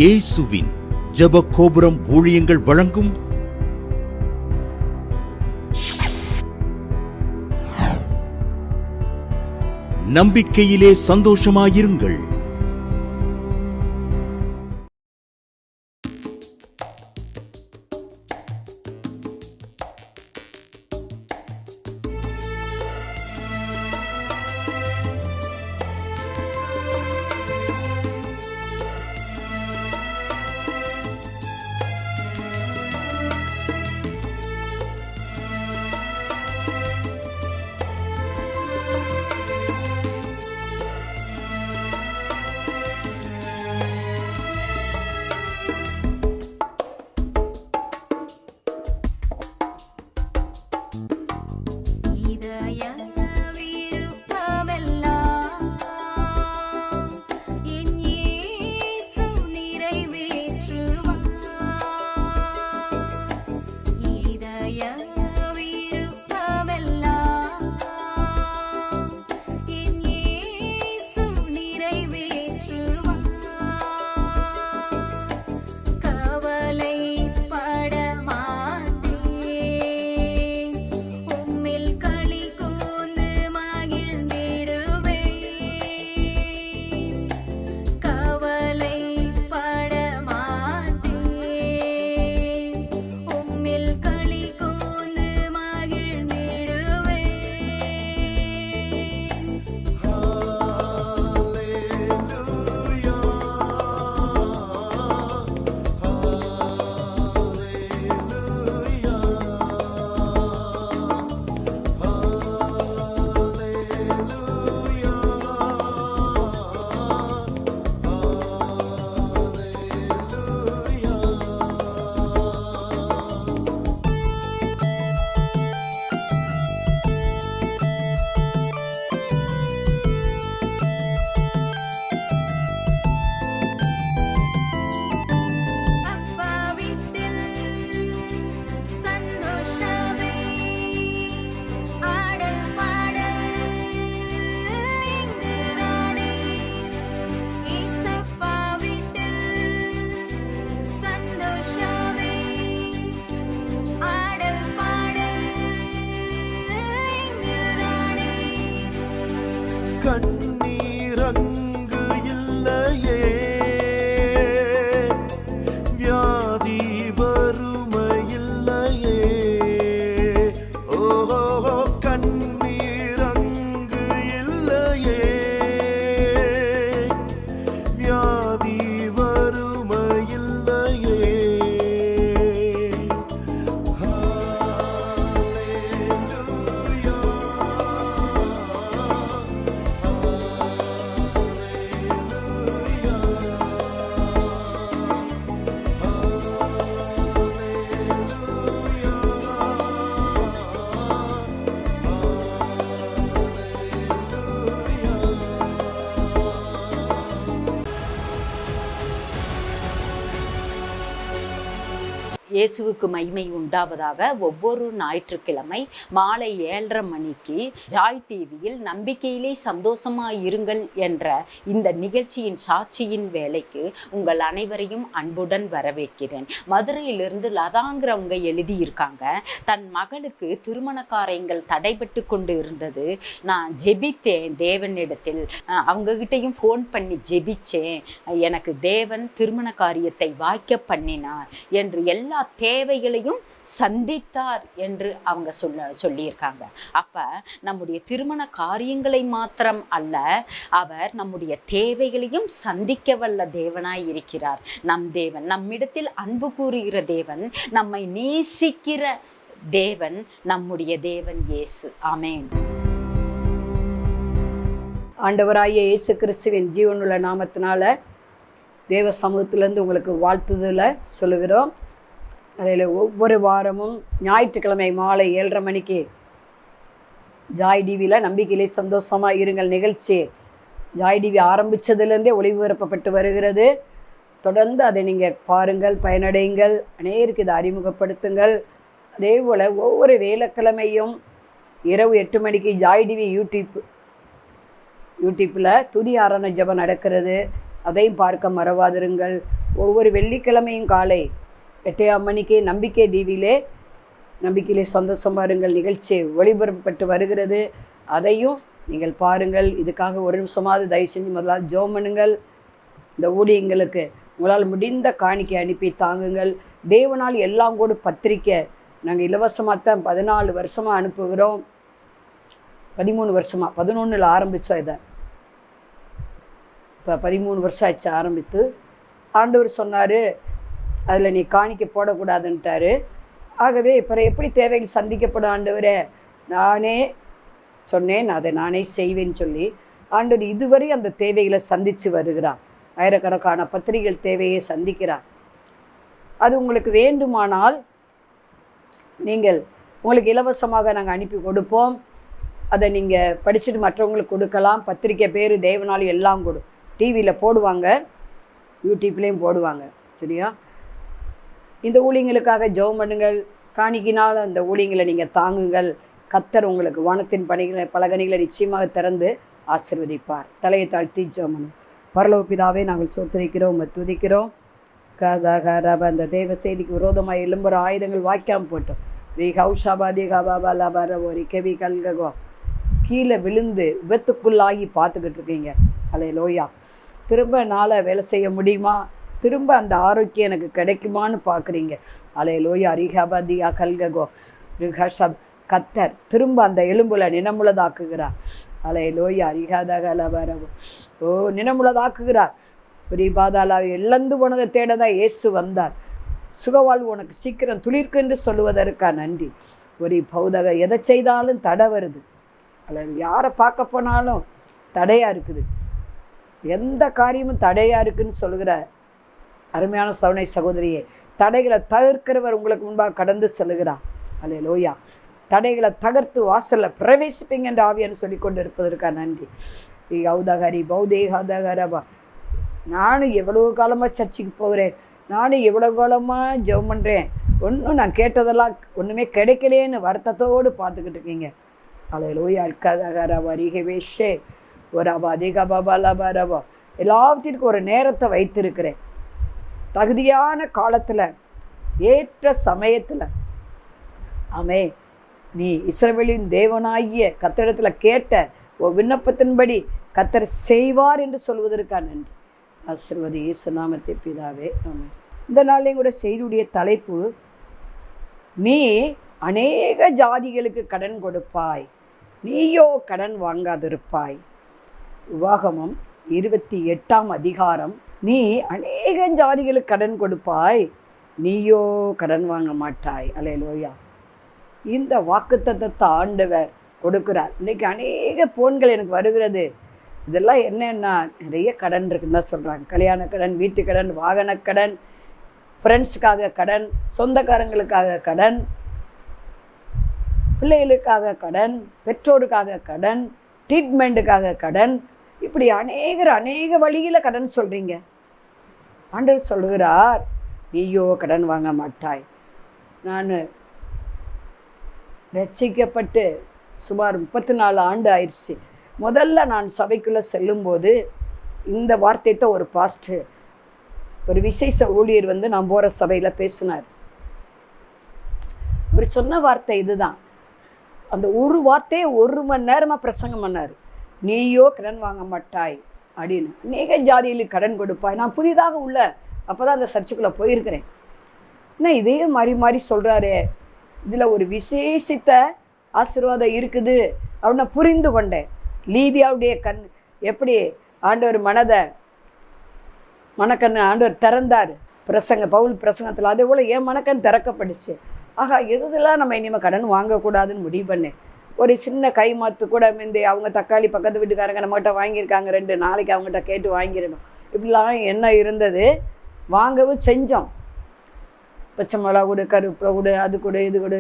இயேசுவின் ஜெப கோபுரம் ஊழியங்கள் வழங்கும் நம்பிக்கையிலே சந்தோஷமாயிருங்கள். கண்ணீரங்கு இல்லையே, வியாதி வறுமையில்லையே. ஓஹோ, கண்ணீரங்கு இல்லையே, வியாதி வறுமையில்லையே. இயேசுவுக்கு மகிமை உண்டாவதாக. ஒவ்வொரு ஞாயிற்றுக்கிழமை மாலை 7:30 மணிக்கு ஜாய் டிவியில் நம்பிக்கையிலே சந்தோஷமாய் இருங்கள் என்ற இந்த நிகழ்ச்சியின் சாட்சியின் வேலைக்கு உங்கள் அனைவரையும் அன்புடன் வரவேற்கிறேன். மதுரையிலிருந்து லதாங்கிறவங்க எழுதியிருக்காங்க, தன் மகளுக்கு திருமண காரியங்கள் தடைபட்டு கொண்டு இருந்தது. நான் ஜெபித்தேன் தேவனிடத்தில், அவங்ககிட்டையும் ஃபோன் பண்ணி ஜெபிச்சேன், எனக்கு தேவன் திருமண காரியத்தை வாய்க்க பண்ணினார் என்று எல்லா தேவைகளையும் சந்தித்தார் என்று அவங்க சொல்லியிருக்காங்க. அப்ப நம்முடைய திருமண காரியங்களை மாத்திரம் அல்ல, அவர் நம்முடைய தேவைகளையும் சந்திக்க வல்ல தேவனாய் இருக்கிறார். நம் தேவன், நம்மிடத்தில் அன்பு கூறுகிற தேவன், நம்மை நேசிக்கிற தேவன், நம்முடைய தேவன் இயேசு. ஆமென். ஆண்டவராகிய இயேசு கிறிஸ்துவின் ஜீவனுள்ள நாமத்தினால தேவ சமூகத்திலேருந்து உங்களுக்கு வாழ்த்துதலை சொல்லுகிறோம். அதில் ஒவ்வொரு வாரமும் ஞாயிற்றுக்கிழமை மாலை 7:30 மணிக்கு ஜாய் டிவியில் நம்பிக்கையிலே சந்தோஷமாக இருங்கள் நிகழ்ச்சி ஜாய் டிவி ஆரம்பித்ததுலேருந்தே ஒளிபரப்பப்பட்டு வருகிறது. தொடர்ந்து அதை நீங்கள் பாருங்கள், பயனடையுங்கள், அநேருக்கு இதை அறிமுகப்படுத்துங்கள். அதே போல் ஒவ்வொரு வேலைக்கிழமையும் இரவு 8 மணிக்கு ஜாய் டிவி யூடியூப்பில் துதி ஆராதனை ஜெபம் நடக்கிறது. அதையும் பார்க்க மறவாதிருங்கள். ஒவ்வொரு வெள்ளிக்கிழமையும் காலை 8 மணிக்கு நம்பிக்கை நம்பிக்கையிலே சந்தோஷமா இருங்கள் நிகழ்ச்சி ஒளிபரப்பப்பட்டு வருகிறது. அதையும் நீங்கள் பாருங்கள். இதுக்காக ஒரு நிமிஷமாவது தயவு செஞ்சு முதலாவது ஜெபம் பண்ணுங்கள். இந்த ஊழியங்களுக்கு உங்களால் முடிந்த காணிக்கை அனுப்பி தாங்குங்கள். தேவனால் எல்லாம் கூட பத்திரிக்கை நாங்கள் இலவசமாக தான் 14 வருஷமாக அனுப்புகிறோம். 13 வருஷமாக 11 ஆரம்பித்தோம். இதை இப்போ 13 வருஷம் ஆச்சு ஆரம்பித்து. ஆண்டவர் சொன்னார் அதில் நீ காணிக்கை போடக்கூடாதுன்ட்டார். ஆகவே இப்போ எப்படி தேவைகள் சந்திக்கப்படும் ஆண்டவரே, நானே சொன்னேன் அதை நானே செய்வேன்னு சொல்லி ஆண்டவர் இதுவரை அந்த தேவைகளை சந்தித்து வருகிறார். ஆயிரக்கணக்கான பத்திரிகைகள் தேவையை சந்திக்கிறார். அது உங்களுக்கு வேண்டுமானால் உங்களுக்கு இலவசமாக நாங்கள் அனுப்பி கொடுப்போம். அதை நீங்கள் படிச்சுட்டு மற்றவங்களுக்கு கொடுக்கலாம். பத்திரிக்கை பேர் தேவனால் எல்லாம் கொடு டிவியில் போடுவாங்க, யூடியூப்லேயும் போடுவாங்க. சரியா? இந்த ஊழியங்களுக்காக ஜெபம் பண்ணுங்கள். காணிக்கினால் அந்த ஊழியங்களை நீங்கள் தாங்குங்கள். கர்த்தர் உங்களுக்கு வானத்தின் பலகணிகளை நிச்சயமாக திறந்து ஆசீர்வதிப்பார். தலையை தாழ்த்தி ஜெபம் பண்ணும். பரலோக பிதாவே, நாங்கள் சோத்திரிக்கிறோம், துதிக்கிறோம். அந்த தேவ செய்திக்கு விரோதமாக எழும்புற ஆயுதங்கள் வாய்க்காம போட்டோம். ஒரு கெவி கல்கோ கீழே விழுந்து விபத்துக்குள்ளாகி பார்த்துக்கிட்டு இருக்கீங்க. அல்லேலூயா. திரும்ப நாளை வேலை செய்ய முடியுமா? திரும்ப அந்த ஆரோக்கியம் எனக்கு கிடைக்குமான்னு பார்க்குறீங்க. அல்லேலூயா. அரிஹாபாதியா கல்கோ ரிஹஷப் கத்தர் திரும்ப அந்த எலும்புல நினமுள்ளதாக்குகிறார். அல்லேலூயா. அரிஹாதகலபரவோ நினமுள்ளதாக்குகிறார். ஒரு பாதாளாவை இழந்து போனதை தேடதான் இயேசு வந்தார். சுகவாழ்வு உனக்கு சீக்கிரம் துளிர்க்கு என்று சொல்லுவதற்கா நன்றி. ஒரு பௌதக எதை செய்தாலும் தடை வருது. அல்லது யாரை பார்க்க போனாலும் தடையாக இருக்குது. எந்த காரியமும் தடையாக இருக்குதுன்னு சொல்லுகிற அருமையான சவுனை சகோதரியே, தடைகளை தகர்க்கிறவர் உங்களுக்கு முன்பாக கடந்து செல்லுகிறார். அல்லேலூயா. தடைகளை தகர்த்து வாசலில் பிரவேசிப்பீங்க என்று ஆவியான்னு சொல்லி கொண்டு இருப்பதற்காக நன்றி. ஔதகரி பௌதேகரபா நானும் எவ்வளோ காலமாக சர்ச்சுக்கு போகிறேன், நானும் எவ்வளோ காலமாக ஜெபம் பண்ணுறேன், ஒன்றும் நான் கேட்டதெல்லாம் ஒன்றுமே கிடைக்கலேன்னு வருத்தத்தோடு பார்த்துக்கிட்டு இருக்கீங்க. அல்லேலூயா. அல்கதகரபா ரிகவேஷே ஒரு அபா அதிகபாபாலபரபா எல்லாத்திற்கும் ஒரு நேரத்தை வைத்திருக்கிறேன். தகுதியான காலத்தில் ஏற்ற சமயத்தில் ஆமே நீ இஸ்ரவேலின் தேவனாகிய கர்த்தரிடத்தில் கேட்ட ஒரு விண்ணப்பத்தின்படி கர்த்தர் செய்வார் என்று சொல்வதற்காக நன்றி. ஆசீர்வதி இயேசு நாமத்தை பிதாவே. ஆமென். இந்த நாளையும் கூட செய்தியுடைய தலைப்பு, நீ அநேக ஜாதிகளுக்கு கடன் கொடுப்பாய், நீயோ கடன் வாங்காதிருப்பாய். உபாகமம் 28ஆம் அதிகாரம். நீ அநேக ஜாதிகளுக்கு கடன் கொடுப்பாய், நீயோ கடன் வாங்க மாட்டாய். அல்லேலூயா. இந்த வாக்குத்தத்தத்தை ஆண்டவர் கொடுக்கிறார். இன்றைக்கி அநேக போன்கள் எனக்கு வருகிறது. இதெல்லாம் என்னன்னா நிறைய கடன் இருக்குன்னு தான் சொல்கிறாங்க. கல்யாண கடன், வீட்டு கடன், வாகன கடன், ஃப்ரெண்ட்ஸுக்காக கடன், சொந்தக்காரங்களுக்காக கடன், பிள்ளைகளுக்காக கடன், பெற்றோருக்காக கடன், ட்ரீட்மெண்ட்டுக்காக கடன், இப்படி அநேக வழியில் கடன் சொல்கிறீங்க. ஆண்டவர் சொல்கிறார், நீயோ கடன் வாங்க மாட்டாய். நான் ரட்சிக்கப்பட்டு சுமார் 34 ஆண்டு ஆயிடுச்சு. முதல்ல நான் சபைக்குள்ளே செல்லும்போது இந்த வார்த்தையை ஒரு பாஸ்டர், ஒரு விசேஷ ஊழியர் நான் போகிற சபையில் பேசினார். அவர் சொன்ன வார்த்தை இதுதான். அந்த ஒரு வார்த்தையை 1 மணி நேரமாக பிரசங்கம் பண்ணார். நீயோ கடன் வாங்க மாட்டாய் அப்படின்னு. அநேக ஜாதிகளுக்கு கடன் கொடுப்பாய். நான் புதிதாக அப்போ தான் அந்த சர்ச்சுக்குள்ளே போயிருக்கிறேன். ஆனால் இதே மாறி சொல்கிறாரு. இதில் ஒரு விசேஷித்த ஆசீர்வாதம் இருக்குது அப்படின்னு நான் புரிந்து கொண்டேன். லீதியாவுடைய எப்படி ஆண்டவர் மனக்கண்ணு ஆண்டவர் திறந்தார் பவுல் பிரசங்கத்தில், அதே போல் என் மனக்கண் திறக்கப்பட்டுச்சு. ஆகா, எதுலாம் நம்ம இனிமேல் கடன் வாங்கக்கூடாதுன்னு முடிவு பண்ணேன். ஒரு சின்ன கை மாற்று கூட அவங்க தக்காளி பக்கத்து வீட்டுக்காரங்க நம்மகிட்ட வாங்கியிருக்காங்க, 2 நாளைக்கு அவங்ககிட்ட கேட்டு வாங்கிடணும், இப்படிலாம் என்ன இருந்தது. வாங்கவும் செஞ்சோம். பச்சை மிளகா கொடு, கருவேப்பிலை கொடு, அது கொடு, இது கொடு,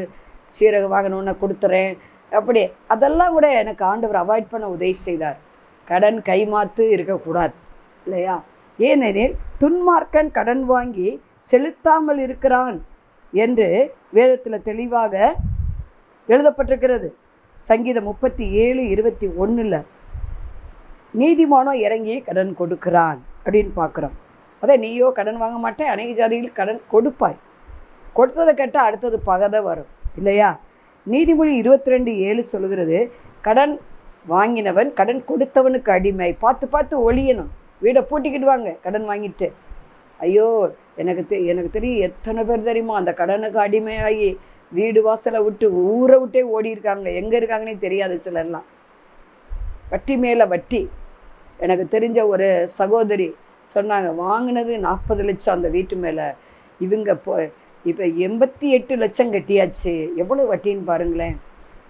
சீரகம் வாங்கணுன்னு கொடுத்துறேன், அப்படி அதெல்லாம் கூட எனக்கு ஆண்டவர் அவாய்ட் பண்ண உதவி செய்தார். கடன் கைமாத்து இருக்கக்கூடாது இல்லையா? ஏனெனில் துன்மார்க்கன் கடன் வாங்கி செலுத்தாமல் இருக்கிறான் என்று வேதத்தில் தெளிவாக எழுதப்பட்டிருக்கிறது. சங்கீதம் 37:21 நீதிமானோ இறங்கி கடன் கொடுக்கிறான். அப்படின்னு பார்க்குறோம். அதே நீயோ கடன் வாங்க மாட்டேன், அநேக ஜாதிகள் கடன் கொடுப்பாய், கொடுத்ததை கேட்டால் அடுத்தது பகை வரும் இல்லையா? நீதிமொழி 22:7 சொல்லுகிறது, கடன் வாங்கினவன் கடன் கொடுத்தவனுக்கு அடிமை. பார்த்து பார்த்து ஒழியணும். வீடை பூட்டிக்கிடுவாங்க கடன் வாங்கிட்டு. ஐயோ, எனக்கு தெரியும் எத்தனை பேர் தெரியுமா அந்த கடனுக்கு அடிமையாகி வீடு வாசலை விட்டு ஊரை விட்டே ஓடி இருக்காங்க. எங்கே இருக்காங்கன்னே தெரியாது சிலர்லாம். வட்டி மேலே வட்டி. எனக்கு தெரிஞ்ச ஒரு சகோதரி சொன்னாங்க, வாங்கினது 40 லட்சம் அந்த வீட்டு மேலே, இவங்க இப்போ 88 லட்சம் கட்டியாச்சு. எவ்வளோ வட்டின்னு பாருங்களேன்.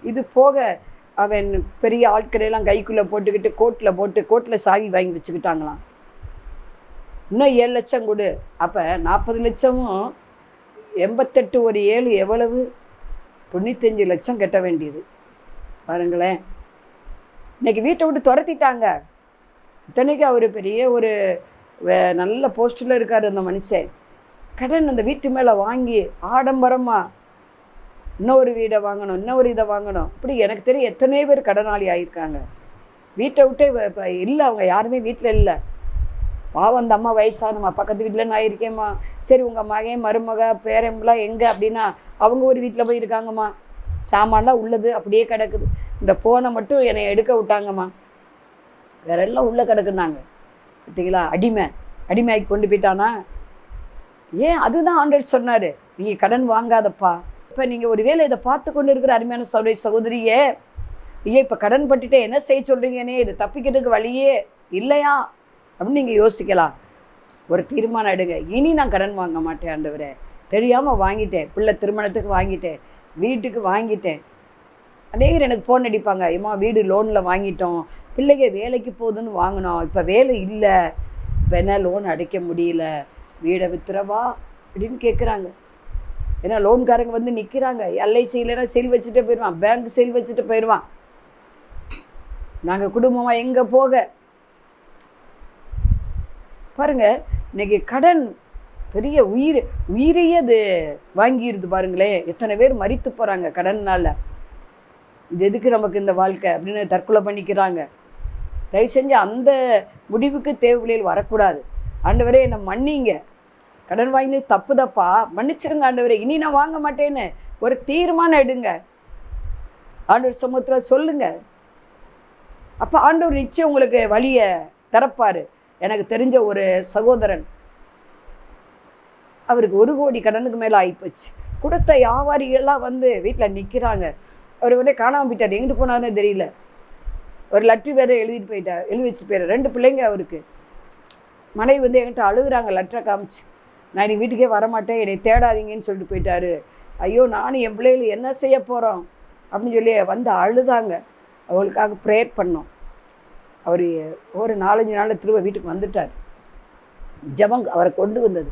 இது போக அவன் பெரிய ஆட்களையெல்லாம் கைக்குள்ளே போட்டுக்கிட்டு கோர்ட்டில் சாவி வாங்கி வச்சுக்கிட்டாங்களாம். இன்னும் 7 லட்சம் கொடு. அப்போ 40 லட்சமும் 88 ஒரு 7 எவ்வளவு? 95 லட்சம் கட்ட வேண்டியது பாருங்களேன். இன்னைக்கு வீட்டை விட்டு துரத்திட்டாங்க. இத்தனைக்கு அவர் பெரிய ஒரு நல்ல போஸ்டில் இருக்கார் அந்த மனுஷன். கடன் அந்த வீட்டு மேலே வாங்கி ஆடம்பரமாக இன்னொரு வீடை வாங்கணும், இன்னொரு இதை வாங்கணும். இப்படி எனக்கு தெரியும் எத்தனை பேர் கடனாளி ஆகியிருக்காங்க. வீட்டை விட்டே இப்போ இல்லை, அவங்க யாருமே வீட்டில் இல்லை. பாவம் அந்த அம்மா வயசானம்மா, பக்கத்து வீட்டில் நான் இருக்கேம்மா, சரி உங்கள் மகன் மருமக பேரம்பெலாம் எங்கே அப்படின்னா அவங்க ஒரு வீட்டில் போய் இருக்காங்கம்மா, சாமான்லாம் உள்ளது அப்படியே கிடக்குது, இந்த ஃபோனை மட்டும் என்னை எடுக்க விட்டாங்கம்மா, வேற எல்லாம் உள்ளே கிடக்குனாங்க. பார்த்தீங்களா? அடிமையாக்கி கொண்டு போயிட்டானா? ஏன் அதுதான் ஆண்டவர் சொன்னார், நீங்கள் கடன் வாங்காதப்பா. இப்போ நீங்கள் ஒரு வேளை இதை பார்த்து கொண்டு இருக்கிற அருமையான சகோதரியே, ஐயோ இப்போ கடன் பட்டுட்டு என்ன செய்ய சொல்கிறீங்கன்னே, இது தப்பிக்கிறதுக்கு வழியே இல்லையா அப்படின்னு நீங்கள் யோசிக்கலாம். ஒரு தீர்மானம் எடுங்க. இனி நான் கடன் வாங்க மாட்டேன் ஆண்டவரே, தெரியாமல் வாங்கிட்டேன், பிள்ளை திருமணத்துக்கு வாங்கிட்டேன், வீட்டுக்கு வாங்கிட்டேன். அநேகர் எனக்கு ஃபோன் அடிப்பாங்க, ஏம்மா வீடு லோனில் வாங்கிட்டோம், பிள்ளைங்க வேலைக்கு போகுதுன்னு வாங்கினோம், இப்போ வேலை இல்லை, இப்போ என்ன லோன் அடைக்க முடியல, வீடை வித்துறவா அப்படின்னு கேட்குறாங்க. ஏன்னா லோன்காரங்க வந்து நிற்கிறாங்க. எல்ஐசி இல்லைன்னா செல் வச்சுட்டு போயிடுவான், பேங்க் செல் வச்சுட்டு போயிடுவான். நாங்கள் குடும்பமாக எங்கே போக பாருங்க. இன்னைக்கு கடன் பெரிய உயிரையே அது வாங்கிடுது பாருங்களேன். எத்தனை பேர் மரித்து போகிறாங்க கடனால். இது எதுக்கு நமக்கு இந்த வாழ்க்கை அப்படின்னு தற்கொலை பண்ணிக்கிறாங்க. தயவு செஞ்சு அந்த முடிவுக்கு தேவையில் வரக்கூடாது. ஆண்டவரே என்னை மன்னிங்க, கடன் வாங்கினது தப்புதப்பா, மன்னிச்சிருங்க ஆண்டவரே, இனி நான் வாங்க மாட்டேன்னு ஒரு தீர்மானம் எடுங்க. ஆண்டவர் சமூகத்தில் சொல்லுங்க. அப்போ ஆண்டவர் நிச்சயம் உங்களுக்கு வழியை திறப்பார். எனக்கு தெரிஞ்ச ஒரு சகோதரன், அவருக்கு 1 கோடி கடனுக்கு மேலே ஆகிப்போச்சு. கொடுத்த வியாபாரிகள்லாம் வந்து வீட்டில் நிற்கிறாங்க. அவர் உடனே காணாமல் போயிட்டார், எங்கிட்டு போனாருன்னு தெரியல. ஒரு லெட்ரு வேறு எழுதி வச்சுட்டு போயிட்டார். 2 பிள்ளைங்க அவருக்கு. மனைவி வந்து என்கிட்ட அழுகுறாங்க லெட்டரை காமிச்சு, நான் இன்னைக்கு வீட்டுக்கே வரமாட்டேன், என்னை தேடாதீங்கன்னு சொல்லிட்டு போயிட்டாரு. ஐயோ நானும் என் பிள்ளைகள் என்ன செய்ய போகிறோம் அப்படின்னு சொல்லி வந்து அழுதாங்க. அவளுக்காக ப்ரேயர் பண்ணோம். அவர் ஒரு 4-5 நாளில் திரும்ப வீட்டுக்கு வந்துட்டார். ஜெபம் அவரை கொண்டு வந்தது.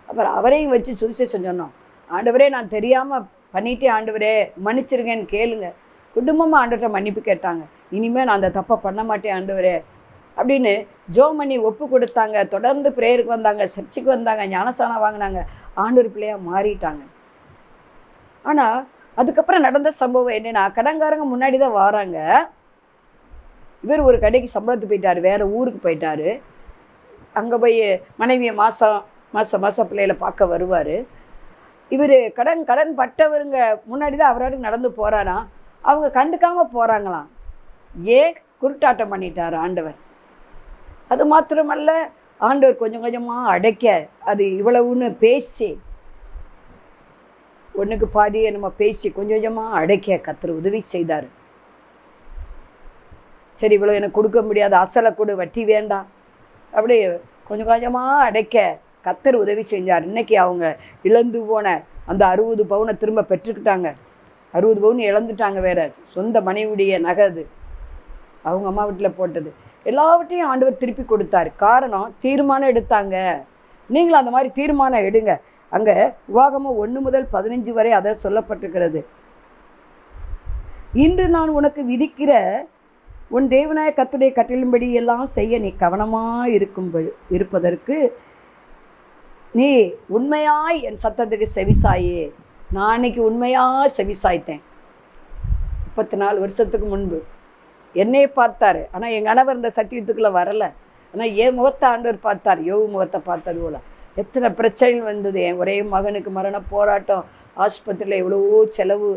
அப்புறம் அவரையும் வச்சு சுவிசேஷம் சொன்னோம். ஆண்டவரே நான் தெரியாமல் பண்ணிட்டே, ஆண்டவரே மன்னிச்சிருங்கன்னு கேளுங்க. குடும்பமாக ஆண்டவர்கிட்ட மன்னிப்பு கேட்டாங்க. இனிமேல் நான் அந்த தப்பை பண்ண மாட்டேன் ஆண்டவரே அப்படின்னு ஜோம் பண்ணி ஒப்பு கொடுத்தாங்க. தொடர்ந்து ப்ரேயருக்கு வந்தாங்க, சர்ச்சுக்கு வந்தாங்க, ஞானஸ்தானம் வாங்கினாங்க, ஆண்டவர் பிள்ளையாக மாறிட்டாங்க. ஆனால் அதுக்கப்புறம் நடந்த சம்பவம் என்னென்னா, கடன்காரங்க முன்னாடி தான் வராங்க. இவர் ஒரு கடைக்கு சம்பளத்துக்கு போயிட்டார், வேறு ஊருக்கு போயிட்டார். அங்கே போய் மனைவியை மாதம் பிள்ளைகளை பார்க்க வருவார். இவர் கடன் பட்டவருங்க முன்னாடி தான் அவராட்டுக்கு நடந்து போகிறாராம். அவங்க கண்டுக்காமல் போகிறாங்களாம். ஏன்? குருட்டாட்டம் பண்ணிட்டார் ஆண்டவர். அது மாத்திரமல்ல, ஆண்டவர் கொஞ்சம் கொஞ்சமாக அடைக்க, அது இவ்வளவுன்னு பேசி, ஒன்றுக்கு பாதியை நம்ம பேசி கொஞ்சம் கொஞ்சமாக அடைக்க கர்த்தர் உதவி செய்தார். சரி இவ்வளோ எனக்கு கொடுக்க முடியாது, அசலை கொடு, வட்டி வேண்டாம், அப்படி கொஞ்சம் கொஞ்சமாக அடைக்க கர்த்தர் உதவி செஞ்சார். இன்றைக்கி அவங்க இழந்து போன அந்த 60 பவுனை திரும்ப பெற்றுக்கிட்டாங்க. 60 பவுன் இழந்துட்டாங்க. வேற சொந்த மனைவியுடைய நகை, அது அவங்க அம்மா வீட்டில் போட்டது. எல்லாவற்றையும் ஆண்டவர் திருப்பி கொடுத்தார். காரணம், தீர்மானம் எடுத்தாங்க. நீங்களும் அந்த மாதிரி தீர்மானம் எடுங்க. அங்கே உபாகமம் 1 முதல் 15 வரை அதை சொல்லப்பட்டிருக்கிறது. இன்று நான் உனக்கு விதிக்கிற உன் தேவனாய கர்த்தருடைய கட்டளையின்படி எல்லாம் செய்ய நீ கவனமாக இருப்பதற்கு நீ உண்மையாய் என் சத்தத்துக்கு செவிசாயே. நான் அன்னைக்கு உண்மையாக செவிசாய்த்தேன். 34 வருஷத்துக்கு முன்பு என்னையே பார்த்தாரு. ஆனால் என் கணவர் இந்த சத்தியத்துக்குள்ளே வரலை. ஆனால் என் முகத்தை ஆண்டவர் பார்த்தார், யோபு முகத்தை பார்த்தது போல. எத்தனை பிரச்சனைகள் வந்தது. என் ஒரே மகனுக்கு மரண போராட்டம், ஆஸ்பத்திரியில் எவ்வளவோ செலவு.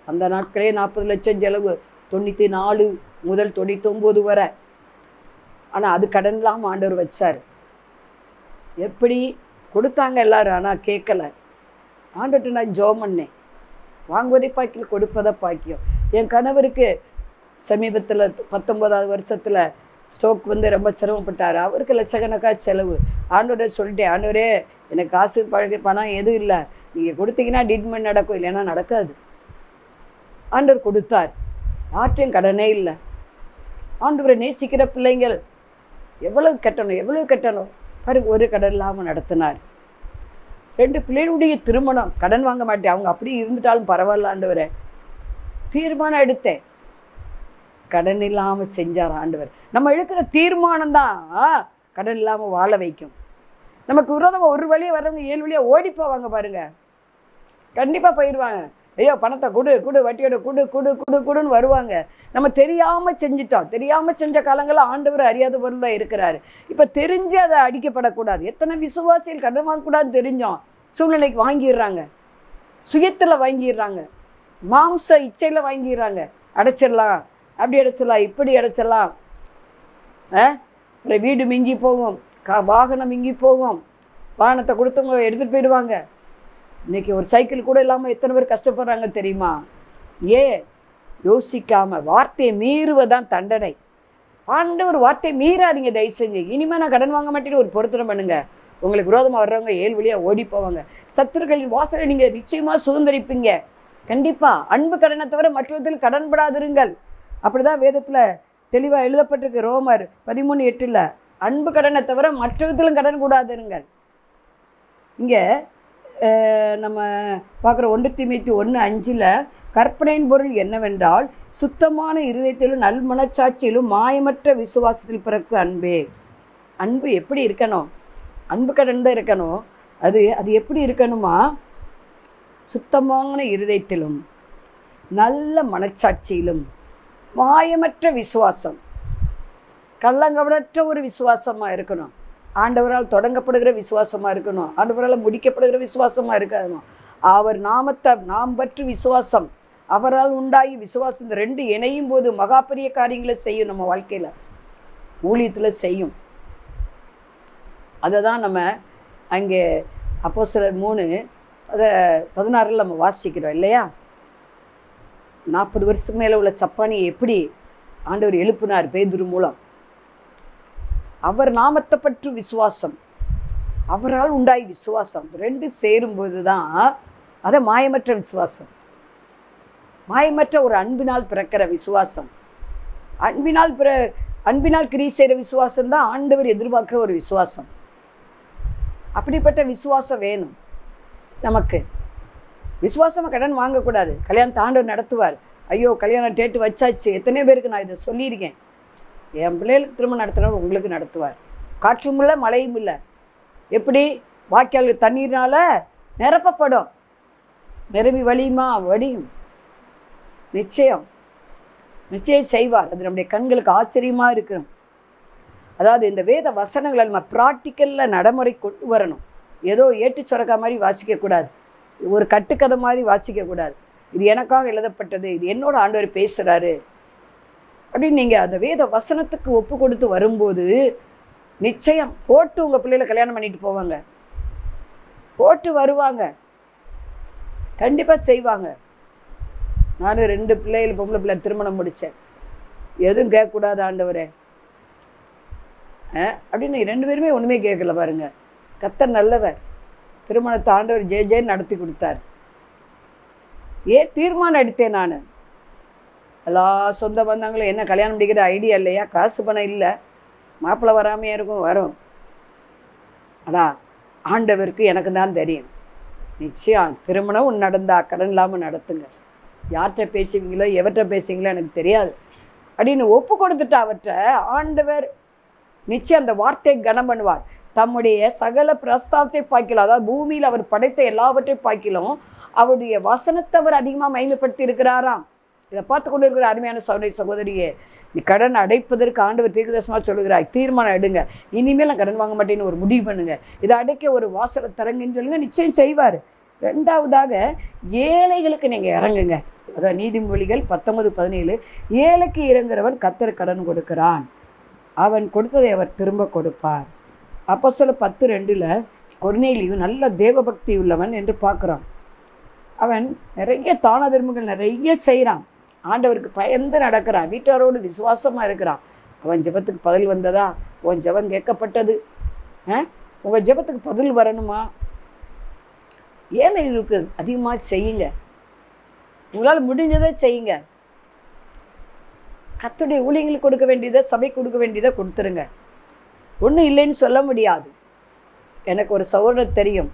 அந்த நாட்களே 40 லட்சம் செலவு, 94 முதல் 99 வரை. ஆனால் அது கடன் இல்லாமல் ஆண்டவர் வச்சார். எப்படி கொடுத்தாங்க எல்லாரும், ஆனால் கேட்கல. ஆண்டவர்கிட்ட நான் ஜெபம் பண்ணேன், வாங்குவதை பாக்கியம் கொடுப்பதை பாக்கியம். என் கணவருக்கு சமீபத்தில் 19வது வருஷத்தில் ஸ்ட்ரோக் வந்து ரொம்ப சிரமப்பட்டார். அவருக்கு லட்சக்கணக்காக செலவு. ஆண்டவரை சொல்லிட்டேன், ஆண்டவரே எனக்கு காசு பணம் எதுவும் இல்லை, நீங்கள் கொடுத்தீங்கன்னா ட்ரீட்மெண்ட் நடக்கும், இல்லைன்னா நடக்காது. ஆண்டவர் கொடுத்தார். யார்ட்டையும் கடனே இல்லை. ஆண்டவரை நேசிக்கிற பிள்ளைங்கள் எவ்வளவு கட்டணும் பாருங்க, ஒரு கடன் இல்லாமல் நடத்தினார். 2 பிள்ளைகளுடைய திருமணம், கடன் வாங்க மாட்டேன், அவங்க அப்படி இருந்துட்டாலும் பரவாயில்ல ஆண்டவரை தீர்மானம் எடுத்தேன், கடன் இல்லாமல் செஞ்சார் ஆண்டவர். நம்ம எடுக்கிற தீர்மானம் தான் கடன் இல்லாமல் வாழ வைக்கும். நமக்கு விரோதமாக ஒரு வழியாக வர்றவங்க 7 வழியாக ஓடி போவாங்க பாருங்க, கண்டிப்பாக போயிடுவாங்க. ஐயோ பணத்தை கொடு வட்டியோட குடுன்னு வருவாங்க. நம்ம தெரியாமல் செஞ்சிட்டோம். தெரியாமல் செஞ்ச காலங்களில் ஆண்டவர் அறியாத பொருள் தான் இருக்கிறாரு. இப்போ தெரிஞ்சு அதை அடிக்கப்படக்கூடாது. எத்தனை விசுவாசிகள் கடன் வாங்கக்கூடாதுன்னு தெரிஞ்சோம், சூழ்நிலைக்கு வாங்கிடுறாங்க, சுயத்தில் வாங்கிடுறாங்க, மாம்ச இச்சையில் வாங்கிடுறாங்க. அடைச்சிடலாம், அப்படி அடைச்சிடலாம், இப்படி அடைச்சிடலாம். வீடு மிங்கி போகும், வாகனம் மிங்கி போகும், வாகனத்தை கொடுத்தவங்க எடுத்துகிட்டு போயிடுவாங்க. இன்றைக்கி ஒரு சைக்கிள் கூட இல்லாமல் எத்தனை பேர் கஷ்டப்படுறாங்க தெரியுமா? யோசிக்காமல் வார்த்தையை மீறுவதான் தண்டனை. ஆண்டவர் வார்த்தையை மீறாதீங்க தயவு செஞ்சு. இனிமேல் நான் கடன் வாங்க மாட்டேன்னு ஒரு பொருத்தனை பண்ணுங்க. உங்களுக்கு விரோதமாக வர்றவங்க 7 வழியாக ஓடி போவாங்க. சத்துருக்களின் வாசலை நீங்கள் நிச்சயமாக சுதந்திரிப்பீங்க. கண்டிப்பாக அன்பு கடனை தவிர மற்றவர்கள் கடன்படாதிருங்கள். அப்படி தான் வேதத்தில் தெளிவாக எழுதப்பட்டிருக்கு. ரோமர் 13:8 அன்பு கடனை தவிர மற்றவர்களும் கடன் கூடாதிருங்கள். இங்கே நம்ம பார்க்குற 1 தீமோத்தேயு 1:5 கற்பனையின் பொருள் என்னவென்றால் சுத்தமான இருதயத்திலும் நல் மனச்சாட்சியிலும் மாயமற்ற விசுவாசத்தில் பிறகு அன்பே. அன்பு எப்படி இருக்கணும்? அன்பு கடன் தான் இருக்கணும். அது எப்படி இருக்கணுமா? சுத்தமான இருதயத்திலும் நல்ல மனச்சாட்சியிலும் மாயமற்ற விசுவாசம், கள்ளங்கபடற்ற ஒரு விசுவாசமாக இருக்கணும். ஆண்டவரால் தொடங்கப்படுகிற விசுவாசமாக இருக்கணும். ஆண்டவரால் முடிக்கப்படுகிற விசுவாசமாக இருக்கணும். அவர் நாமத்தை நாம் பற்றி விசுவாசம், அவரால் உண்டாகி விசுவாசம், இந்த 2 இணையும் போது மகா பெரிய காரியங்களை செய்யும். நம்ம வாழ்க்கையில் ஊழியத்தில் செய்யும். அதை தான் நம்ம அங்கே அப்போஸ்தலர் 3:16 நம்ம வாசிக்கிறோம் இல்லையா? 40 வருஷத்துக்கு மேலே உள்ள சப்பானியை எப்படி ஆண்டவர் எழுப்பினார் பேதுரு மூலம். அவர் நாமத்தை பற்றி விசுவாசம், அவரால் உண்டாகி விசுவாசம், 2 சேரும்போது தான் அதை மாயமற்ற விசுவாசம், மாயமற்ற ஒரு அன்பினால் பிறக்கிற விசுவாசம். அன்பினால் கிரியை செய்கிற விசுவாசம் தான் ஆண்டவர் எதிர்பார்க்குற ஒரு விசுவாசம். அப்படிப்பட்ட விசுவாசம் வேணும் நமக்கு. விசுவாசமாக கடன் வாங்கக்கூடாது. கல்யாணத்தை ஆண்டவர் நடத்துவார். ஐயோ கல்யாணம் டேட்டு வச்சாச்சு, எத்தனை பேருக்கு நான் இதை சொல்லியிருக்கேன். என் பிள்ளைகளுக்கு திரும்ப நடத்தினவர் உங்களுக்கு நடத்துவார். காற்றும் இல்லை மழையும் இல்லை. எப்படி? வாய்க்கால் தண்ணீர்னால நிரப்பப்படும், நிரம்பி வடியும். நிச்சயம் செய்வார். அது நம்முடைய கண்களுக்கு ஆச்சரியமாக இருக்கணும். அதாவது இந்த வேத வசனங்களை நம்ம ப்ராக்டிக்கலில் நடைமுறை கொண்டு வரணும். ஏதோ ஏட்டு சுரக்கா மாதிரி வாசிக்கக்கூடாது, ஒரு கட்டுக்கதை மாதிரி வாசிக்கக்கூடாது. இது எனக்காக எழுதப்பட்டது, இது என்னோட ஆண்டவர் பேசுகிறாரு அப்படின்னு நீங்கள் அந்த வேத வசனத்துக்கு ஒப்பு கொடுத்து வரும்போது நிச்சயம் போட்டு உங்கள் பிள்ளைகளை கல்யாணம் பண்ணிட்டு போவாங்க, போட்டு வருவாங்க, கண்டிப்பாக செய்வாங்க. நானும் 2 பிள்ளைகள் பொம்பளை பிள்ளை திருமணம் முடித்தேன். எதுவும் கேட்கக்கூடாது ஆண்டவரே அப்படின்னு 2 பேருமே ஒன்றுமே கேட்கல பாருங்க. கர்த்தர் நல்லவர். திருமணத்தை ஆண்டவர் ஜெயன்னு நடத்தி கொடுத்தார். தீர்மானம் எடுத்தேன் நான். எல்லா சொந்த பந்தங்களும் என்ன கல்யாணம் முடிக்கிற ஐடியா இல்லையா, காசு பணம் இல்லை, மாப்பிள்ளை வராமையே இருக்கும், வரும். ஆனால் ஆண்டவருக்கு எனக்கு தான் தெரியும். நிச்சயம் திருமணம் நடந்தா கடன் இல்லாமல் நடத்துங்க. யார்கிட்ட பேசுவீங்களோ எவர்கிட்ட பேசுவீங்களோ எனக்கு தெரியாது அப்படின்னு ஒப்பு கொடுத்துட்டு அவற்றை ஆண்டவர் நிச்சயம் அந்த வார்த்தையை கனம் பண்ணுவார். தம்முடைய சகல பிரஸ்தாபத்தை பாய்க்கலாம், அதாவது பூமியில் அவர் படைத்த எல்லாவற்றையும் பாய்க்கலாம் அவருடைய வசனத்தை அவர் அதிகமாக மகிமைப்படுத்தி இருக்கிறாராம். இதை பார்த்து கொண்டு இருக்கிற அருமையான சகோதரி சகோதரியே, நீ கடன் அடைப்பதற்கு ஆண்டவர் தீர்க்கதரிசனமாக சொல்லுகிறாய். தீர்மானம் எடுங்க. இனிமேல் நான் கடன் வாங்க மாட்டேன்னு ஒரு முடிவு பண்ணுங்க. இதை அடைக்க ஒரு வாசலை தரங்கன்னு சொல்லுங்க, நிச்சயம் செய்வார். ரெண்டாவதாக ஏழைகளுக்கு நீங்கள் இறங்குங்க. அதான் நீதிமொழிகள் 19:17, ஏழைக்கு இறங்குறவன் கர்த்தர் கடன் கொடுக்கிறான், அவன் கொடுத்ததை அவர் திரும்ப கொடுப்பார். அப்போஸ்தலர் 10:2 கொர்நேலியு நல்ல தேவபக்தி உள்ளவன் என்று பார்க்குறான். அவன் நிறைய தான தர்மங்கள் நிறைய செய்கிறான், ஆண்டவருக்கு பயந்து நடக்கிறான், வீட்டாரோடு விசுவாசமாக இருக்கிறான். அவன் ஜெபத்துக்கு பதில் வந்ததா? உன் ஜெபம் கேட்கப்பட்டது? உங்கள் ஜெபத்துக்கு பதில் வரணுமா? ஏழைகளுக்கு அதிகமாக செய்யுங்க, உங்களால் முடிஞ்சதை செய்யுங்க. கர்த்தருடைய ஊழியங்களுக்கு கொடுக்க வேண்டியதை, சபை கொடுக்க வேண்டியதை கொடுத்துருங்க. ஒன்றும் இல்லைன்னு சொல்ல முடியாது. எனக்கு ஒரு சகோதரர் தெரியும்,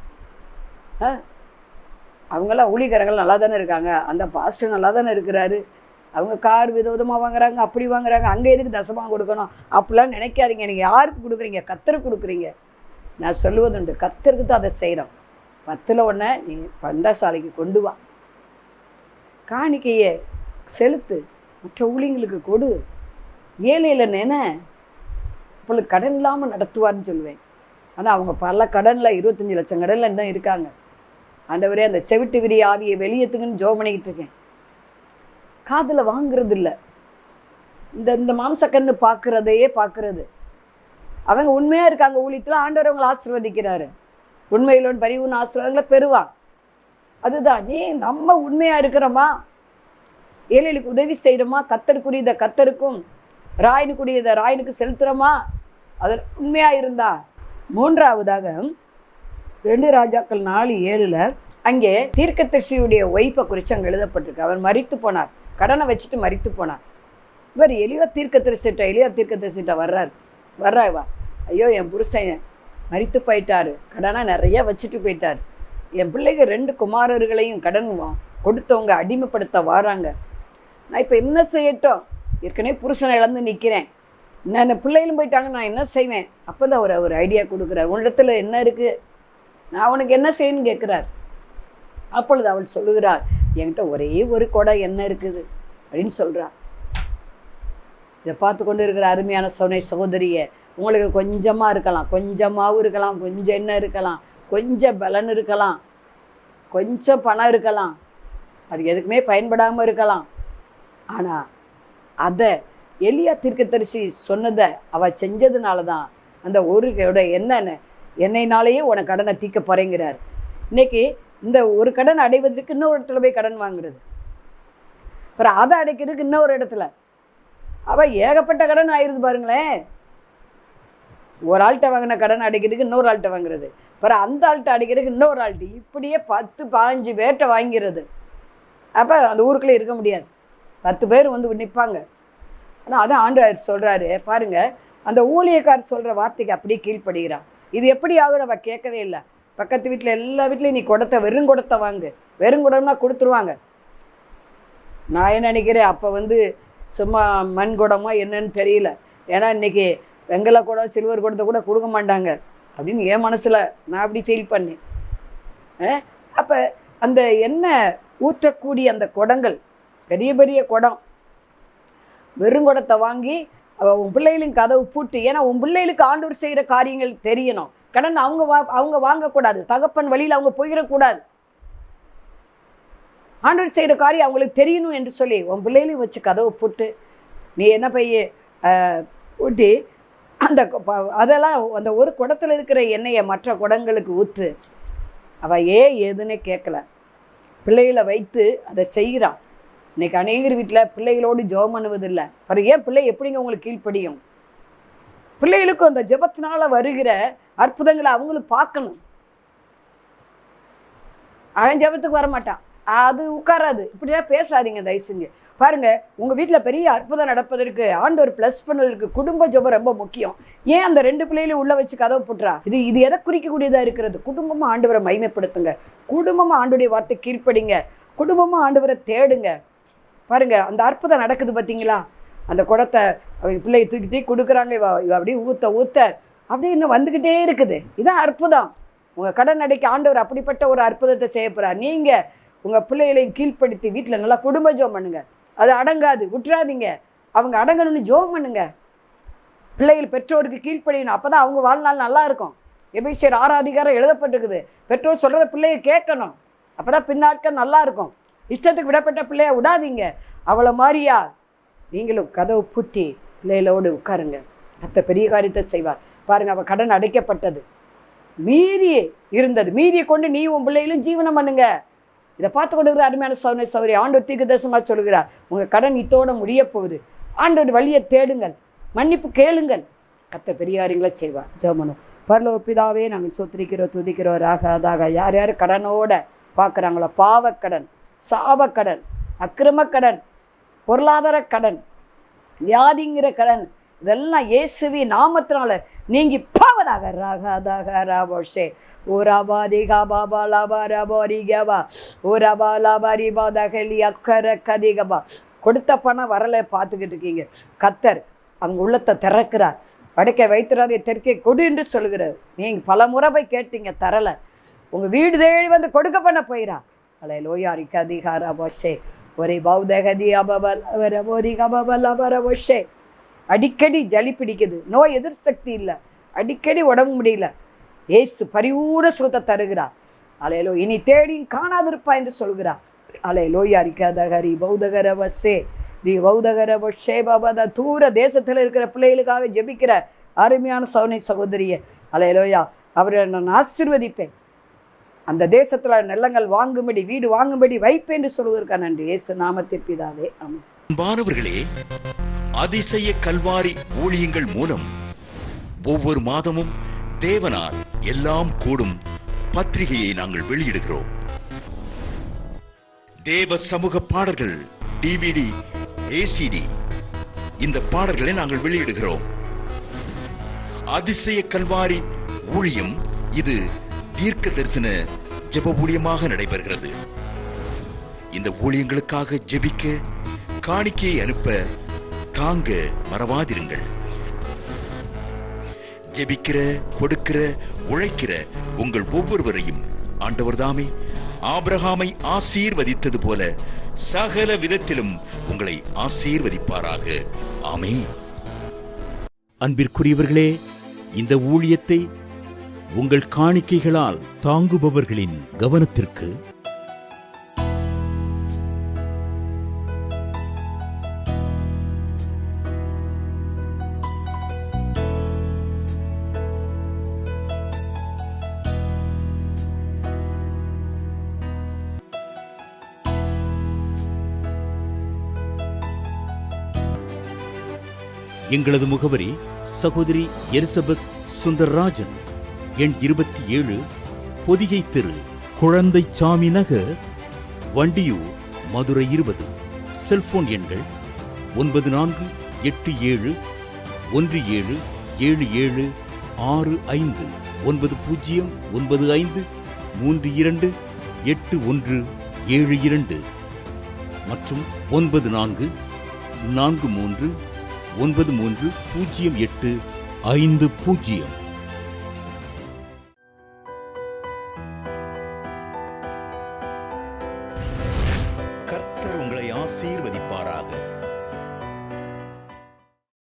அவங்களாம் ஊழியக்காரங்கள் நல்லா தானே இருக்காங்க, அந்த பாஸ்டர் நல்லா தானே இருக்கிறாரு, அவங்க கார் விதவிதமாக வாங்குறாங்க, அப்படி வாங்குறாங்க, அங்கே எதுக்கு தசமாக கொடுக்கணும் அப்படிலாம் நினைக்காதீங்க. நீங்கள் யாருக்கு கொடுக்குறீங்க? கர்த்தருக்கு கொடுக்குறீங்க. நான் சொல்லுவதுண்டு, கர்த்தருக்கு தான் அதை செய்கிறோம். 10ல் 1 நீ பண்டசாலைக்கு கொண்டு வா, காணிக்கையை செலுத்து, மற்ற ஊழியங்களுக்கு கொடு, ஏழையில் நினை, இப்பொழுது கடன் இல்லாமல் நடத்துவார்னு சொல்லுவேன். ஆனால் அவங்க பல கடனில் 25 லட்சம் கடனில் இன்னும் இருக்காங்க. ஆண்டவரே அந்த செவிட்டு விரி ஆவியை வெளியேற்றுங்கன்னு ஜெபம் பண்ணிக்கிட்டு இருக்கேன். காதில் வாங்குறது இல்லை, இந்த மாம்சக்கண்ணு பார்க்குறதையே பார்க்குறது. அவங்க உண்மையாக இருக்காங்க ஊழியத்தில், ஆண்டவர் அவங்களை ஆசீர்வதிக்கிறாரு. உண்மையிலோன் பரிவுன்னு ஆசீர்வாதங்களை பெறுவான். அதுதான், நீ நம்ம உண்மையாக இருக்கிறோமா, ஏழைகளுக்கு உதவி செய்கிறோமா, கர்த்தருக்குரியதை கர்த்தருக்கும் ராயனுக்குரியதை ராயனுக்கு செலுத்துகிறோமா, அதில் உண்மையாக இருந்தா. மூன்றாவதாக 2 ராஜாக்கள் 4:7 அங்கே தீர்க்கதரிசியுடைய ஒய்ஃபை குறித்து அங்கே எழுதப்பட்டிருக்கு. அவர் மரித்து போனார், கடனை வச்சுட்டு மரித்து போனார். இவர் எலியா தீர்க்கதரிசிட்ட வர்றாவா, ஐயோ என் புருஷன் மரித்து போயிட்டாரு, கடனை நிறைய வச்சுட்டு போயிட்டார், என் பிள்ளைங்க 2 குமாரர்களையும் கடன் கொடுத்தவங்க அடிமைப்படுத்த வராங்க, நான் இப்போ என்ன செய்யட்டும், ஏற்கனவே புருஷனை இழந்து நிற்கிறேன், நான் பிள்ளைகளும் போயிட்டாங்க, நான் என்ன செய்வேன்? அப்போ தான் அவர் ஒரு ஐடியா கொடுக்குறார். உன்னிடத்துல என்ன இருக்குது, நான் உனக்கு என்ன செய்யணும்னு கேட்குறார். அப்பொழுது அவள் சொல்லுகிறார், என்கிட்ட ஒரே ஒரு குடம் எண்ணெய் இருக்குது அப்படின்னு சொல்கிறார். இதை பார்த்து கொண்டு இருக்கிற அருமையான சகோதரியை, உங்களுக்கு கொஞ்சமாக இருக்கலாம், கொஞ்சமாகவும் இருக்கலாம், கொஞ்சம் எண்ணெய் இருக்கலாம், கொஞ்சம் பலன் இருக்கலாம், கொஞ்சம் பணம் இருக்கலாம், அது எதுக்குமே பயன்படாமல் இருக்கலாம். ஆனால் அதை எலியா தீர்க்கதரிசி சொன்னதை அவள் செஞ்சதுனால தான் அந்த ஒரு எண்ணெய்னாலேயே உனக்கு கடனை தீர்க்க போகிறேங்கிறார். இன்னைக்கு இந்த ஒரு கடன் அடைவதற்கு இன்னொரு இடத்துல போய் கடன் வாங்குறது, அப்புறம் அதை அடைக்கிறதுக்கு இன்னொரு இடத்துல அவள் ஏகப்பட்ட கடன் ஆயிடுது பாருங்களேன். ஒரு ஆள்கிட்ட வாங்கின கடன் அடைக்கிறதுக்கு இன்னொரு ஆள்கிட்ட வாங்குறது, அப்புறம் அந்த ஆள்கிட்ட அடைக்கிறதுக்கு இன்னொரு ஆள்கிட்ட, இப்படியே 10-15 பேர்கிட்ட வாங்கிறது. அப்போ அந்த ஊருக்குள்ளே இருக்க முடியாது, 10 பேர் வந்து நிற்பாங்க. ஆனால் அதான் ஆண்டவர் சொல்கிறாரு பாருங்கள், அந்த ஊழியக்காரர் சொல்கிற வார்த்தைக்கு அப்படியே கீழ்ப்படுகிறான். இது எப்படி ஆகும் நம்ம கேட்கவே இல்லை. பக்கத்து வீட்டில் எல்லா வீட்லையும் நீ வெறுங்குடத்தை வாங்கு, வெறுங்குடம்னா கொடுத்துருவாங்க. நான் என்ன நினைக்கிறேன், அப்போ வந்து சும்மா மண் குடமா என்னன்னு தெரியல, ஏன்னா இன்றைக்கி வெங்கல குடம் சில்வர் குடத்தை கூட கொடுக்க மாட்டாங்க அப்படின்னு என் மனசில் நான் அப்படி ஃபீல் பண்ணேன். அப்போ அந்த எண்ணெய் ஊற்றக்கூடிய அந்த குடங்கள், பெரிய பெரிய குடம், வெறுங்குடத்தை வாங்கி உன் பிள்ளைகளுக்கு கதவு பூட்டு. ஏன்னா உன் பிள்ளைகளுக்கு ஆண்டவர் செய்கிற காரியங்கள் தெரியணும். கடன் அவங்க வாங்கக்கூடாது, தகப்பன் வழியில் அவங்க போயிடக்கூடாது, ஆண்டவர் செய்கிற காரியம் அவங்களுக்கு தெரியணும் என்று சொல்லி உன் பிள்ளைகளையும் வச்சு கதவை போட்டு நீ என்ன பைய ஊட்டி அந்த அதெல்லாம் அந்த ஒரு குடத்தில் இருக்கிற எண்ணெயை மற்ற குடங்களுக்கு ஊற்று. அவள் ஏதுன்னே கேட்கல, பிள்ளைகளை வைத்து அதை செய்கிறான். இன்றைக்கி அநேகர் வீட்டில் பிள்ளைகளோடு ஜெபம் பண்ணுவதில்லை. அப்புறம் ஏன் பிள்ளை எப்படிங்க உங்களுக்கு கீழ்ப்படியும்? பிள்ளைகளுக்கும் அந்த ஜெபத்தினால வருகிற அற்புதங்களை அவங்களும் பார்க்கணும். அவன் ஜெபத்துக்கு வரமாட்டான், அது உட்காராது. இப்படிலாம் பேசாதீங்க தயவு செஞ்சு. பாருங்கள், உங்கள் வீட்டில் பெரிய அற்புதம் நடப்பதற்கு ஆண்டவர் ப்ளஸ் பண்ணதற்கு குடும்ப ஜெபம் ரொம்ப முக்கியம். ஏன் அந்த 2 பிள்ளைகளையும் உள்ளே வச்சு கதவை போட்டுறா? இது எதை குறிக்கக்கூடியதாக இருக்கிறது? குடும்பமாக ஆண்டவரை மகிமைப்படுத்துங்க, குடும்பமாக ஆண்டவருடைய வார்த்தை கீழ்ப்படிங்க, குடும்பமாக ஆண்டவரை தேடுங்க. பாருங்கள், அந்த அற்புதம் நடக்குது பார்த்தீங்களா? அந்த குடத்தை அவங்க பிள்ளையை தூக்கி கொடுக்குறாங்க, அப்படியே ஊற்ற அப்படியே இன்னும் வந்துக்கிட்டே இருக்குது. இதுதான் அற்புதம். உங்கள் கடன் அடைக்க ஆண்டவர் அப்படிப்பட்ட ஒரு அற்புதத்தை செய்ய போகிறார். நீங்கள் உங்கள் பிள்ளைகளையும் கீழ்ப்படுத்தி வீட்டில் நல்லா குடும்ப ஜெபம் பண்ணுங்க. அது அடங்காது, விட்டுறாதீங்க. அவங்க அடங்கணும்னு ஜெபம் பண்ணுங்க. பிள்ளைகள் பெற்றோருக்கு கீழ்ப்படியணும், அப்போ தான் அவங்க வாழ்நாள் நல்லா இருக்கும். எபேசியர் 6 எழுதப்பட்டிருக்குது. பெற்றோர் சொல்கிறத பிள்ளைய கேட்கணும், அப்போ தான் பின்னாட்கள் நல்லா இருக்கும். இஷ்டத்துக்கு விடப்பட்ட பிள்ளைய விடாதீங்க. அவளை மாதிரியா நீங்களும் கதவு பூட்டி பிள்ளைகளோடு உட்காருங்க. மற்ற பெரிய காரியத்தை செய்வார். பாருங்கள், அவள் கடன் அடைக்கப்பட்டது, மீதி இருந்தது, மீதியை கொண்டு நீ உன் பிள்ளைகளும் ஜீவனம் பண்ணுங்க. இதை பார்த்து கொண்டு அருமையான சௌரி ஆண்டவர் தீர்க்கதரிசனமாக சொல்கிறார், உங்கள் கடன் இத்தோடு முடிய போகுது. ஆண்டவர் வழியை தேடுங்கள், மன்னிப்பு கேளுங்கள், கர்த்தர் பெரிய காரியங்களை செய்வார். ஜெபம். பரலோக பிதாவே, நாங்கள் சொத்திரிக்கிறோம், துதிக்கிறோம். அதாக யார் யார் கடனோட பார்க்குறாங்களோ, பாவக்கடன், சாபக்கடன், அக்கிரமக்கடன், பொருளாதார கடன், வியாதிங்கிற கடன், இதெல்லாம் இயேசுவி நாமத்தினால நீங்கி போவதாக. ராகாதாக ராபோஷே ஓராபாதிகா பாபா லாபா ரபோரிகவா ஓராபா லாபாரி பாதகலி அக்கர கதிகபா. கொடுத்த பணம் வரலை பார்த்துக்கிட்டு இருக்கீங்க, கர்த்தர் அவங்க உள்ளத்தை திறக்கிறார். வடக்கே வைத்திராதே தெற்கே கொடு என்று சொல்கிறார். நீங்கள் பல முறை போய் கேட்டீங்க, தரலை. உங்கள் வீடு தேடி வந்து கொடுக்க பண்ண போயிடா. அலை லோயாரிக்கு அதிகாரா போஷே ஒரே பௌதகதி அபபல் அவரபோரி கபபல் அவரபோஷே. அடிக்கடி ஜலி பிடிக்குது, நோய் எதிர்சக்தி இல்லை, அடிக்கடி உடம்பு முடியல. ஏசு பரிபூர சுகத்தை தருகிறார். அலையலோ இனி தேடி காணாதிருப்பா என்று சொல்கிறார். அலை லோயாரிக்காதகரி பௌதகர வசே தி பௌதகர வஷே பாபா. தூர தேசத்தில் இருக்கிற பிள்ளைகளுக்காக ஜெபிக்கிற அருமையான சகோதரியை அலையலோயா, அவரை நான் ஆசீர்வதிப்பேன். அந்த தேசத்தில் நிலங்கள் வாங்கும்படி, வீடு வாங்கும்படி வைப்பேன் என்று சொல்வதற்காக நன்றி. இயேசு நாமத்தில் பிதாவே, ஆமென். அன்பானவர்களே, அதிசய கல்வாரி ஊழியங்கள் மூலம் ஒவ்வொரு மாதமும் தேவனால் எல்லாம் கூடும் பத்திரிகையை நாங்கள் வெளியிடுகிறோம். தேவ சமூக பாடல்கள் DVD, ACD இந்த பாடல்களை நாங்கள் வெளியிடுகிறோம். அதிசய கல்வாரி ஊழியம் இது தீர்க்க தரிசன ஜெப ஊழியமாக நடைபெறுகிறது. இந்த ஊழியங்களுக்காக ஜெபிக்க, காணிக்கையை அனுப்ப, தாங்க மறவாதிருங்கள். ஜெபிக்கிற, கொடுக்கிற, உழைக்கிற உங்கள் ஒவ்வொருவரையும் ஆண்டவர் தாமே ஆபிரகாமை ஆசீர்வதித்தது போல சகல விதத்திலும் உங்களை ஆசீர்வதிப்பாராக. ஆமென். அன்பிற்குரியவர்களே, இந்த ஊழியத்தை உங்கள் காணிக்கைகளால் தாங்குபவர்களின் கவனத்திற்கு எங்களது முகவரி சகோதரி எலிசபெத் சுந்தர்ராஜன், எண் 27, பொதிகை தெரு, குழந்தை சாமி நகர், வண்டியூர், மதுரை 20. செல்போன் எண்கள் 9484177765 9095328172 மற்றும் 9443930850.